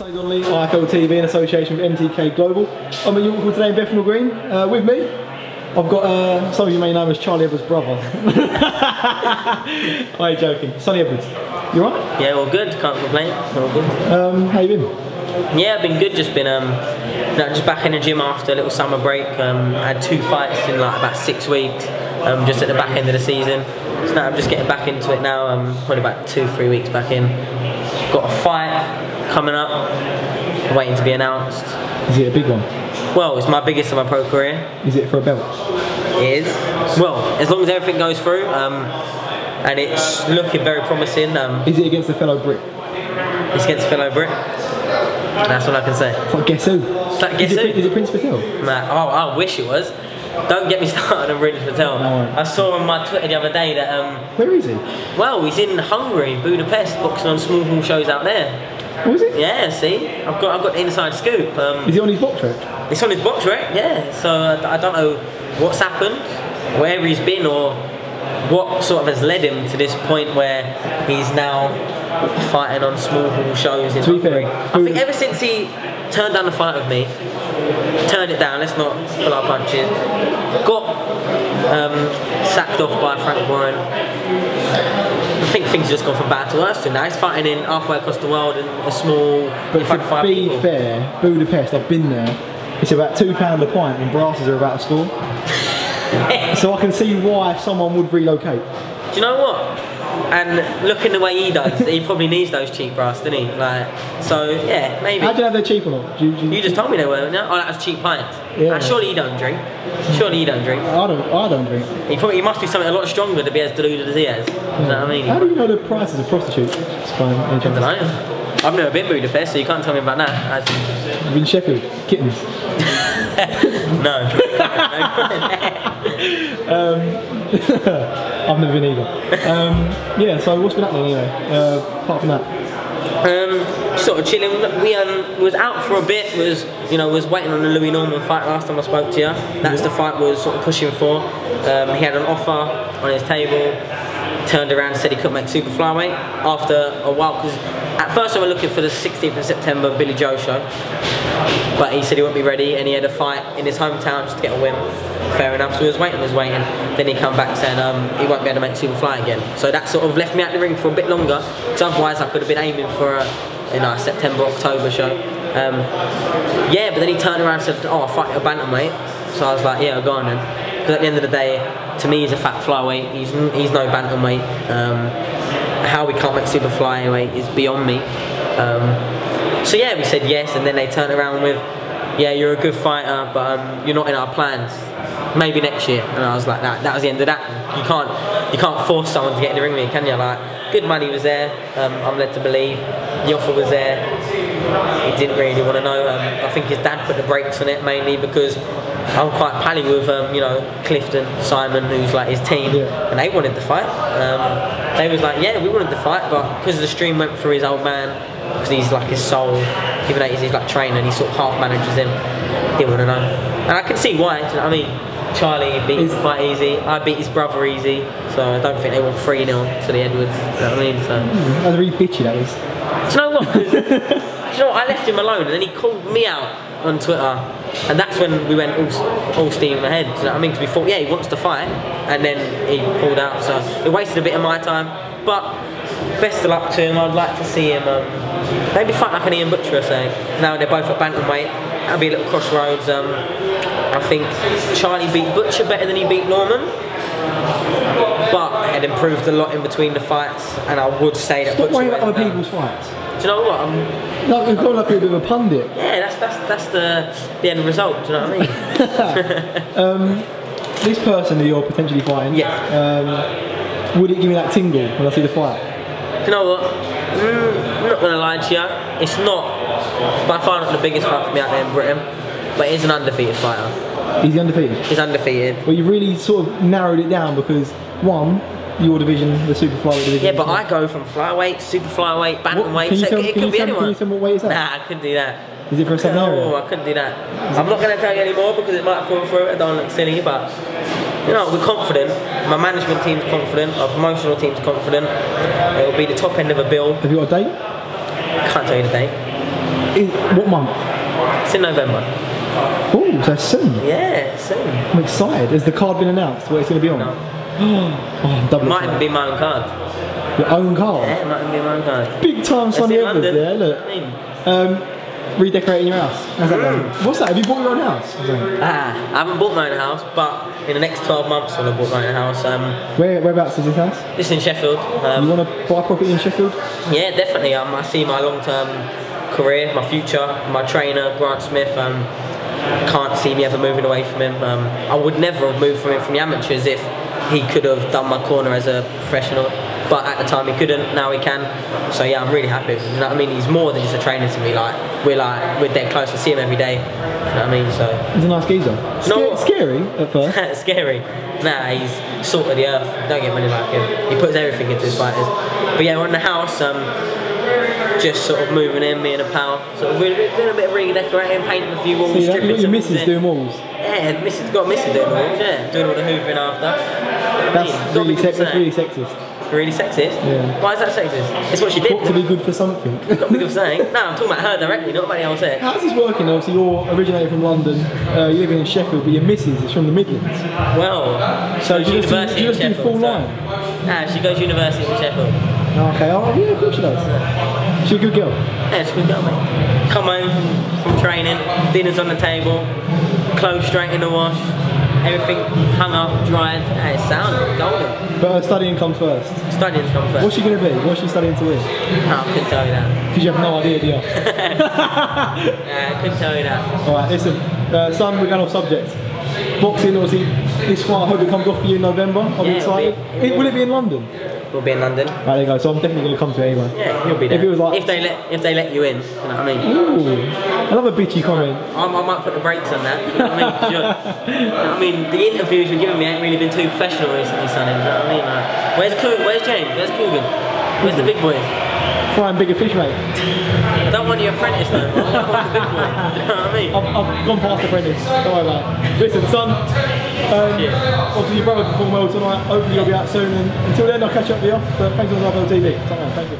Sonny Donnelly, IFL TV in association with MTK Global. I'm at York today in Bethnal Green. With me, I've got some of you may know him as Charlie Edwards' brother. I'm joking. Sonny Edwards. You alright? Yeah, all good. Can't complain. All good. How you been? Yeah, I've been good. Just been just back in the gym after a little summer break. I had 2 fights in like about 6 weeks. Just at the back end of the season. So now I'm just getting back into it now. Probably about 2-3 weeks back in. Got a fight coming up, waiting to be announced. Is it a big one? Well, it's my biggest of my pro career. Is it for a belt? It is. Well, as long as everything goes through, and it's looking very promising. Is it against a fellow Brit? It's against a fellow Brit. That's all I can say. It's like guess who? It's like guess who? Is it Prince Patel? Nah, oh, I wish it was. Don't get me started on Prince Patel. No. I saw on my Twitter the other day that where is he? Well, he's in Hungary, Budapest, boxing on small hall shows out there. Oh, is it? Yeah, see, I've got the inside scoop. Is he on his box rack? It's on his box rack, yeah. So I don't know what's happened, where he's been, or what sort of has led him to this point where he's now fighting on small hall shows in Hungary. I think ever since he turned down the fight with me, turned it down, let's not pull our punches, got sacked off by Frank Warren. I think things have just gone from bad to worse now. He's fighting in halfway across the world in a small, but to be fair, Budapest, I've been there, it's about £2 a pint and brasses are about to score. So I can see why someone would relocate. Do you know what? And looking the way he does, he probably needs those cheap brass, doesn't he? Like, so yeah, maybe. How do you know they're cheap or not? You just told me they were. No? Oh, that was cheap pints. Yeah. Surely you don't drink. Surely you don't drink. I don't drink. He must be something a lot stronger to be as deluded as he has. You know what I mean? How do you know the prices of prostitutes? I don't know. I've never been to Budapest, so you can't tell me about that. You've been Sheffield? Kittens? No. I've never been either. Yeah, so what's been happening anyway, apart from that? Sort of chilling. We was out for a bit, was waiting on the Louis Norman fight last time I spoke to you. That's the fight was sort of pushing for. He had an offer on his table, turned around and said he couldn't make super flyweight after a while, because at first they were looking for the 16th of September Billy Joe show, but he said he wouldn't be ready and he had a fight in his hometown just to get a win. Fair enough, so he was waiting. Then he come back saying he won't be able to make super fly again. So that sort of left me out the ring for a bit longer, because otherwise I could have been aiming for a September, October show. Yeah, but then he turned around and said, oh, I'll fight a bantamweight. So I was like, yeah, go on then. Because at the end of the day, to me he's a fat flyweight, he's no bantamweight. How we can't make super flyweight is beyond me. So yeah, we said yes, and then they turned around with, yeah, you're a good fighter, but you're not in our plans. Maybe next year. And I was like, that was the end of that. You can't force someone to get in the ring with me, can you? Like, good money was there. I'm led to believe the offer was there. He didn't really want to know. I think his dad put the brakes on it mainly because I'm quite pally with Clifton, Simon, who's like his team, and they wanted the fight. They was like, yeah, we wanted the fight, but because the stream went through his old man, because he's like his soul, even though he's like trainer and he sort of half manages him, didn't want to know. And I can see why. Do you know what I mean? Charlie beat him quite easy. I beat his brother easy, so I don't think they want 3-0 to the Edwards. You know what I mean? So that was really bitchy, that was. Do you know what? Do you know what? I left him alone, and then he called me out on Twitter, and that's when we went all steam ahead. Do you know what I mean? Because we thought, yeah, he wants to fight, and then he pulled out. So it wasted a bit of my time, but best of luck to him. I'd like to see him maybe fight like an Ian Butcher or something. Now they're both at bantamweight. That'll be a little crossroads. I think Charlie beat Butcher better than he beat Norman, but had improved a lot in between the fights, and I would say that. Stop worrying about other people's fights. Do you know what? You've got like a bit of a pundit. Yeah, that's the end result. Do you know what I mean? This person that you're potentially fighting, yeah. Would it give me that tingle when I see the fight? Do you know what? I'm not gonna lie to you. It's not by far not the biggest fight for me out there in Britain, but he's an undefeated fighter. Is he undefeated? He's undefeated. Well, you really sort of narrowed it down because one, your division, the super flyweight division. Yeah, but I go from flyweight, super flyweight, bantamweight. So it could be anyone. Can you tell me what weight is that? Nah, I couldn't do that. Is it for a certain area? No, I couldn't do that. I'm not going to tell you anymore because it might fall through. I don't look silly, but we're confident. My management team's confident. Our promotional team's confident. It'll be the top end of a bill. Have you got a date? I can't tell you the date. What month? It's in November. Oh, so soon. Yeah, soon. I'm excited. Has the card been announced? What it's going to be on? No. Oh, double. Might even be my own card. Your own card? Yeah, it might even be my own card. Big time Sonny Evans there, look. Redecorating your house. How's that going? What's that? Have you bought your own house? I haven't bought my own house, but in the next 12 months I'll have bought my own house. Whereabouts is this house? This is in Sheffield. You want to buy property in Sheffield? Yeah, definitely. I see my long-term career, my future, my trainer, Grant Smith. Can't see me ever moving away from him. I would never have moved from him from the amateurs if he could have done my corner as a professional. But at the time he couldn't, now he can. So yeah, I'm really happy with him. You know what I mean? He's more than just a trainer to me. We're dead close. I see him every day. You know what I mean? So he's a nice geezer. Scary at first. Scary. Nah, he's salt of the earth. Don't get many like him. He puts everything into his fighters. But yeah, we're in the house. Just sort of moving in, me and a pal. Sort of doing a bit of redecorating, painting a few walls, See, stripping some your walls missus doing walls. Yeah, got missus doing walls. Yeah, doing all the hoovering after. That's really sexist. Really sexist? Yeah. Why is that sexist? It's what she did. Got to be good for something. Got to be good for something. No, I'm talking about her directly, not about anyone else there. How's this working? Obviously, you're originated from London, you're living in Sheffield, but your missus is from the Midlands. Well, so she goes university in Sheffield. Full line? Nah, she goes university in Sheffield. Okay, oh yeah, of course she does. She's a good girl. Yeah, she's a good girl, mate. Come home from training, dinner's on the table, clothes straight in the wash. Everything hung up, dried, hey, it's sound, golden. But studying comes first. Studying comes first. What's she going to be? What's she studying to win? No, I couldn't tell you that. Because you have no idea, do you? I couldn't tell you that. Alright, listen, son, we're going off subject. Boxing, obviously, this fight, I hope it comes off for you in November. I'm excited. Will it be in London? We'll be in London. Right, there you go. So I'm definitely going to come to it anyway. Yeah, you'll be there. If it was like, if they let you in, you know what I mean? Ooh, I love a bitchy comment. I might put the brakes on that. You know what I mean? You know what I mean? The interviews you're giving me ain't really been too professional recently, sonny. You know what I mean? Where's James? Where's Coogan? Where's the big boys? Frying bigger fish, mate. I don't want your apprentice though. I want the big boy. You know what I mean? I've gone past apprentice. Don't worry about it. Listen, son. Obviously your brother performed well tonight. Hopefully you'll be out soon. And until then, I'll catch up with you. But thanks for watching on TV. Thank you.